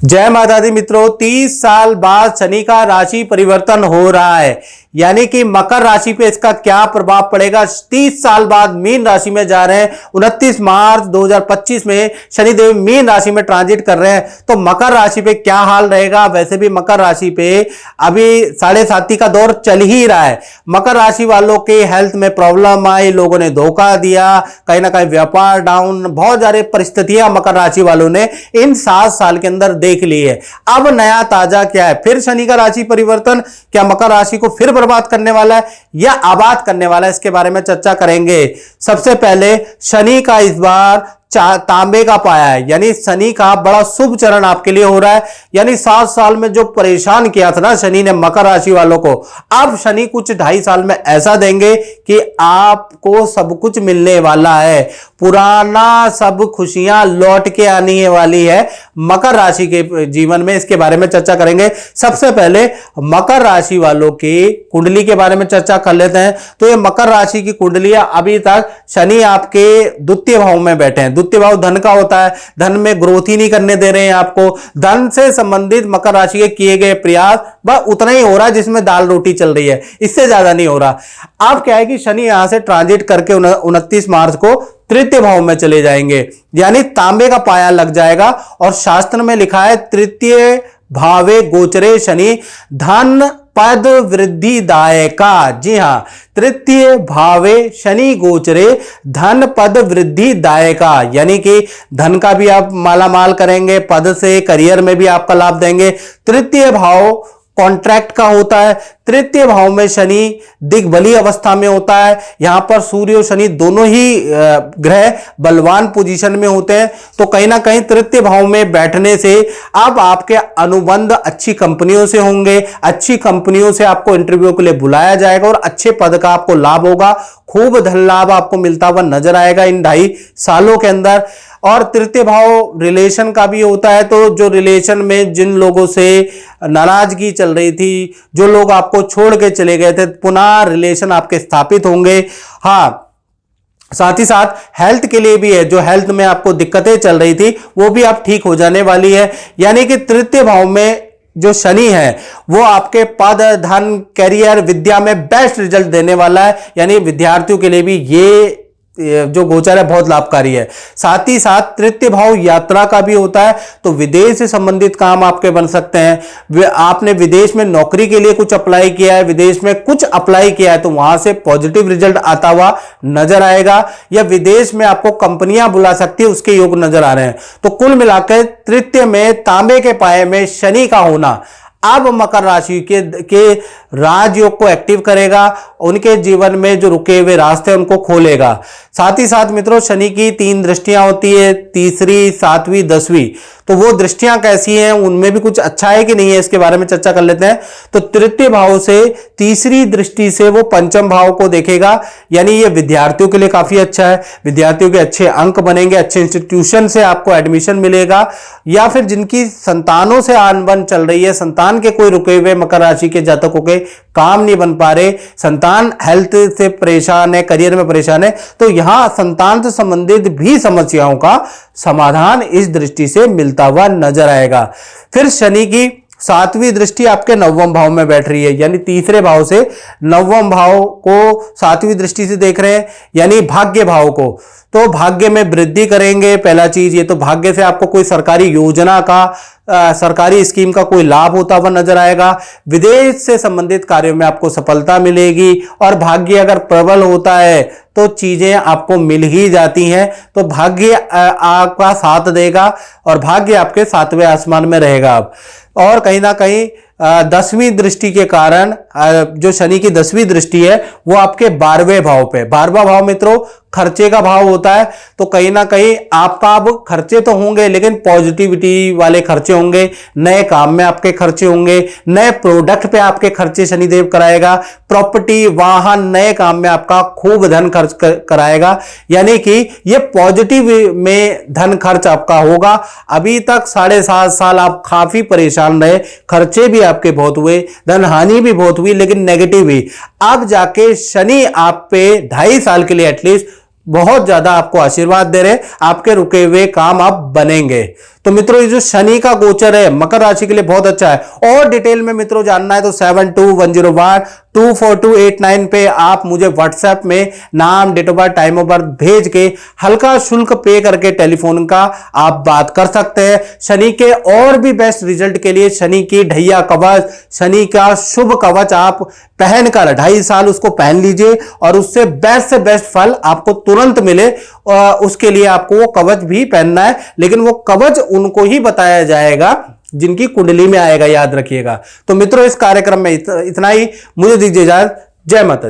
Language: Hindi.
जय माता दी मित्रों, 30 साल बाद शनि का राशि परिवर्तन हो रहा है। यानी कि मकर राशि पे इसका क्या प्रभाव पड़ेगा। 30 साल बाद मीन राशि में जा रहे हैं। 29 मार्च 2025 में शनिदेव मीन राशि में ट्रांजिट कर रहे हैं, तो मकर राशि पे क्या हाल रहेगा। वैसे भी मकर राशि पे अभी 7.5 का दौर चल ही रहा है। मकर राशि वालों के हेल्थ में प्रॉब्लम आई, लोगों ने धोखा दिया, कहीं ना कहीं व्यापार डाउन, बहुत सारी परिस्थितियां मकर राशि वालों ने इन 7 साल के अंदर देख ली है। अब नया ताजा क्या है, फिर शनि का राशि परिवर्तन क्या मकर राशि को फिर बर्बाद करने वाला है या आबाद करने वाला है, इसके बारे में चर्चा करेंगे। सबसे पहले शनि का इस बार तांबे का पाया है, यानी शनि का बड़ा शुभ चरण आपके लिए हो रहा है। यानी 7 साल में जो परेशान किया था ना शनि ने मकर राशि वालों को, अब शनि कुछ 2.5 साल में ऐसा देंगे कि आपको सब कुछ मिलने वाला है। पुराना सब खुशियां लौट के आने वाली है मकर राशि के जीवन में, इसके बारे में चर्चा करेंगे। सबसे पहले मकर राशि वालों की कुंडली के बारे में चर्चा कर लेते हैं। तो ये मकर राशि की कुंडलियां, अभी तक शनि आपके द्वितीय भाव में बैठे हैं। द्वितीय भाव धन का होता है, धन में ग्रोथ ही नहीं करने दे रहे हैं आपको। धन से संबंधित मकर राशि के किए गए प्रयास बस उतना ही हो रहा है जिसमें दाल रोटी चल रही है, इससे ज्यादा नहीं हो रहा। अब क्या है कि शनि यहां से ट्रांजिट करके 29 मार्च को तृतीय भाव में चले जाएंगे, यानी तांबे का पाया लग जाएगा। और शास्त्र में लिखा है तृतीय भावे गोचरे शनि धन पद वृद्धि दायका। जी हां, तृतीय भावे शनि गोचरे धन पद वृद्धि दायका, यानी कि धन का भी आप माला माल करेंगे, पद से करियर में भी आपका लाभ देंगे। तृतीय भाव कॉन्ट्रैक्ट का होता है। तृतीय भाव में शनि दिग्बली अवस्था में होता है। यहां पर सूर्य और शनि दोनों ही ग्रह बलवान पोजीशन में होते हैं, तो कहीं ना कहीं तृतीय भाव में बैठने से अब आपके अनुबंध अच्छी कंपनियों से होंगे। अच्छी कंपनियों से आपको इंटरव्यू के लिए बुलाया जाएगा और अच्छे पद का आपको लाभ होगा। खूब धन लाभ आपको मिलता हुआ नजर आएगा इन 2.5 सालों के अंदर। और तृतीय भाव रिलेशन का भी होता है, तो जो रिलेशन में जिन लोगों से नाराजगी चल रही थी, जो लोग आपको छोड़ के चले गए थे, पुनः रिलेशन आपके स्थापित होंगे। हाँ, साथ ही साथ हेल्थ के लिए भी है, जो हेल्थ में आपको दिक्कतें चल रही थी वो भी आप ठीक हो जाने वाली है। यानी कि तृतीय भाव में जो शनि है वो आपके पद, धन, करियर, विद्या में बेस्ट रिजल्ट देने वाला है। यानी विद्यार्थियों के लिए भी ये जो गोचर है बहुत लाभकारी है। साथ ही साथ तृतीय भाव यात्रा का भी होता है, तो विदेश से संबंधित काम आपके बन सकते हैं। आपने विदेश में नौकरी के लिए कुछ अप्लाई किया है, विदेश में कुछ अप्लाई किया है, तो वहां से पॉजिटिव रिजल्ट आता हुआ नजर आएगा। या विदेश में आपको कंपनियां बुला सकती है, उसके योग नजर आ रहे हैं। तो कुल मिलाकर तृतीय में तांबे के पाए में शनि का होना अब मकर राशि के राजयोग को एक्टिव करेगा, उनके जीवन में जो रुके हुए रास्ते उनको खोलेगा। साथ ही साथ मित्रों, शनि की 3 दृष्टियां होती है, तीसरी, 7वीं, 10वीं। तो वो दृष्टियां कैसी हैं, उनमें भी कुछ अच्छा है कि नहीं है, इसके बारे में चर्चा कर लेते हैं। तो तृतीय भाव से तीसरी दृष्टि से वो पंचम भाव को देखेगा, यानी ये विद्यार्थियों के लिए काफी अच्छा है। विद्यार्थियों के अच्छे अंक बनेंगे, अच्छे इंस्टीट्यूशन से आपको एडमिशन मिलेगा। या फिर जिनकी संतानों से आनबन चल रही है, संतान के कोई रुके हुए मकर राशि के जातकों के काम नहीं बन पा रहे, संतान हेल्थ से परेशान है, करियर में परेशान है, तो यहां संतान से संबंधित भी समस्याओं का समाधान इस दृष्टि से मिलता हुआ नजर आएगा। फिर शनि की 7वीं दृष्टि आपके 9वें भाव में बैठ रही है, यानी तीसरे भाव से 9वें भाव को 7वीं दृष्टि से देख रहे हैं, यानी भाग्य भाव को। तो भाग्य में वृद्धि करेंगे। पहला चीज ये, तो भाग्य से आपको कोई सरकारी योजना का, सरकारी स्कीम का कोई लाभ होता हुआ नजर आएगा। विदेश से संबंधित कार्यों में आपको सफलता मिलेगी। और भाग्य अगर प्रबल होता है तो चीजें आपको मिल ही जाती हैं। तो भाग्य आपका साथ देगा और भाग्य आपके 7वें आसमान में रहेगा। और कहीं ना कहीं 10वीं दृष्टि के कारण, जो शनि की 10वीं दृष्टि है वो आपके 12वें भाव पे, 12वां भाव मित्रों खर्चे का भाव होता है। तो कहीं ना कहीं आपका अब खर्चे तो होंगे, लेकिन पॉजिटिविटी वाले खर्चे होंगे, नए काम में आपके खर्चे होंगे, नए प्रोडक्ट पे आपके खर्चे शनिदेव कराएगा, प्रॉपर्टी, वाहन, नए काम में आपका खूब धन खर्च कराएगा। यानी कि ये पॉजिटिव में धन खर्च आपका होगा। अभी तक 7.5 साल आप काफी परेशान रहे, खर्चे भी आपके बहुत हुए, धन हानि भी बहुत हुई, लेकिन नेगेटिव ही। अब जाके शनि आप पे 2.5 साल के लिए एटलीस्ट बहुत ज्यादा आपको आशीर्वाद दे रहे, आपके रुके हुए काम अब बनेंगे। तो मित्रों, ये जो शनि का गोचर है मकर राशि के लिए बहुत अच्छा है। और डिटेल में मित्रों जानना है तो 7210124289 पे आप मुझे व्हाट्सएप में नाम, date of birth, time of birth भेज के हल्का शुल्क पे करके टेलीफोन का आप बात कर सकते हैं। शनि के और भी बेस्ट रिजल्ट के लिए शनि की ढैया कवच, शनि का शुभ कवच आप पहनकर 2.5 साल उसको पहन लीजिए और उससे बेस्ट से बेस्ट फल आपको तुरंत मिले। उसके लिए आपको वो कवच भी पहनना है, लेकिन वो कवच उनको ही बताया जाएगा जिनकी कुंडली में आएगा, याद रखिएगा। तो मित्रों, इस कार्यक्रम में इतना ही। मुझे दीजिए इजाजत। जय माता दी।